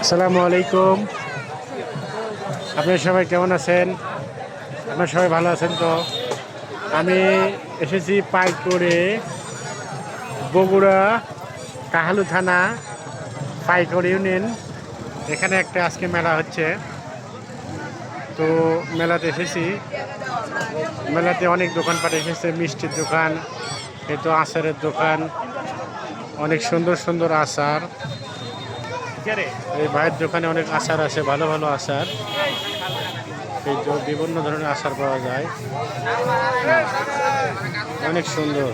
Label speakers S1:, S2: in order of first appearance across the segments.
S1: আসসালামু আলাইকুম। আপনারা সবাই কেমন আছেন? আপনারা সবাই ভালো আছেন তো? আমি এসেছি পাইকড়ে, বগুড়া কাহালু থানা, পাইকড় ইউনিয়ন। এখানে একটা আজকে মেলা হচ্ছে, তো মেলাতে এসেছি। মেলাতে অনেক দোকানপাট এসেছে, মিষ্টির দোকান, এই তো আচারের দোকান, অনেক সুন্দর সুন্দর আচার। এই ভাইয়ের দোকানে অনেক আচার আছে, ভালো ভালো আচার। এই তো বিভিন্ন ধরনের আচার পাওয়া যায়, অনেক সুন্দর,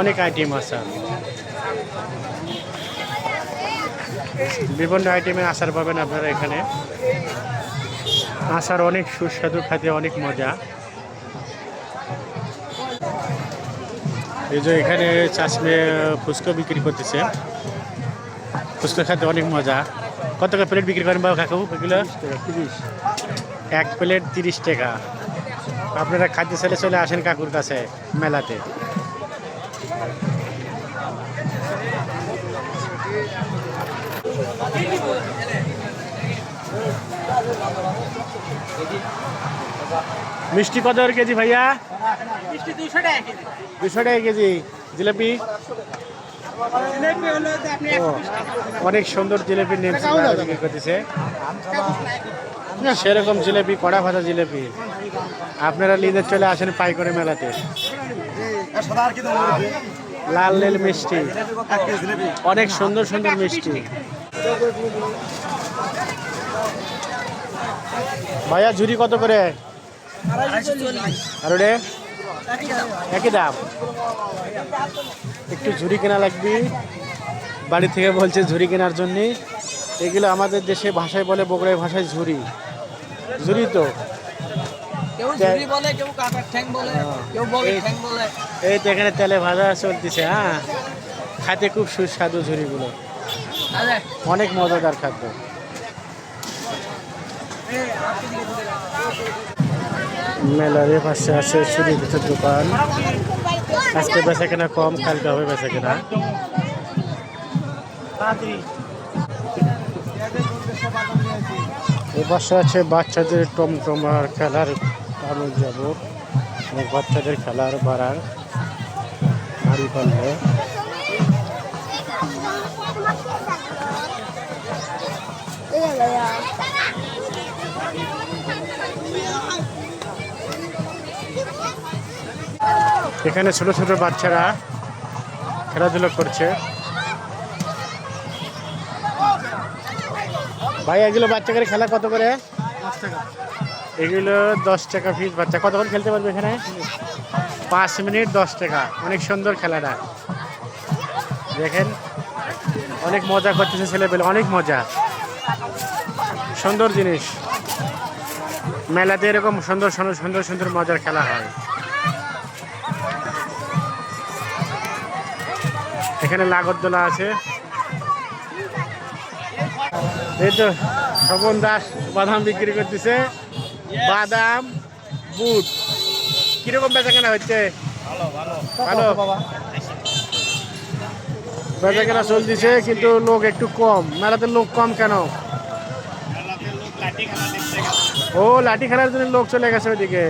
S1: অনেক আইটেম আচার, বিভিন্ন আইটেমের আচার পাবেন আপনারা এখানে। আচার অনেক সুস্বাদু, খেতে অনেক মজা। এই যে এখানে চাষমে ফুচকা বিক্রি করতেছে, ফুচকা খেতে অনেক মজা। কত টাকা প্লেট বিক্রি করেন বাবু কাকু এগুলো? 30। এক প্লেট 30 টাকা। আপনারা খাদ্য ছেলে চলে আসেন কাকুর কাছে মেলাতে। মিষ্টি কত কেজি ভাইয়া? 200 টাকা কেজি। জিলাপি অনেক সুন্দর জিলেপি বিক্রি করতেছে, সেরকম জিলেপি, কড়া ভাজা জিলেপি। আপনারা নিতে চলে আসেন পাইকড়ে মেলাতে। লাল লাল মিষ্টি, অনেক সুন্দর সুন্দর মিষ্টি। ভাইয়া ঝুরি কত করে? আর ওরে একই দাম। একটু ঝুরি কেনা লাগবে, বাড়ি থেকে বলছে ঝুরি কেনার জন্য। এগুলো আমাদের দেশে ভাষায় বলে, বগুড়ায় ভাষায় ঝুরি। ঝুরি তো এই তো এখানে তেলে ভাজা চলতেছে। হ্যাঁ, খাতে খুব সুস্বাদু ঝুরিগুলো, অনেক মজাদার খাদ্য। মেলার পাশে আছে চুরি ভিতর দোকান। আজকে বেচা কেনা কম, কালকে হবে বেচা কেনা। এই পাশে আছে বাচ্চাদের টমটমার খেলার কারণ যাব, বাচ্চাদের খেলার বাড়ার হাড়ি পাল্লে। এখানে ছোট ছোট বাচ্চারা খেলাধুলা করছে। ভাই এগুলো বাচ্চাদের খেলা কত করে? 10 টাকা। এগুলো 10 টাকা ফিস। বাচ্চা কতক্ষণ খেলতে পারবে এখানে? 5 মিনিট 10 টাকা। অনেক সুন্দর খেলাটা, দেখেন অনেক মজা করতেছে ছেলেপেলে, অনেক মজা, সুন্দর জিনিস। মেলাতে এরকম সুন্দর সুন্দর সুন্দর সুন্দর মজার খেলা হয়। এখানে লাগরদোলা আছে। এই তো স্বপন দাস বাদাম বিক্রি করতেছে, বাদাম বুট। কিরকম বেচা কেনা হচ্ছে? ভালো বেচা কেনা চলতেছে, কিন্তু লোক একটু কম। মেলাতে লোক কম কেন? ও লাঠি খেলার জন্য লোক চলে গেছে ওইদিকে।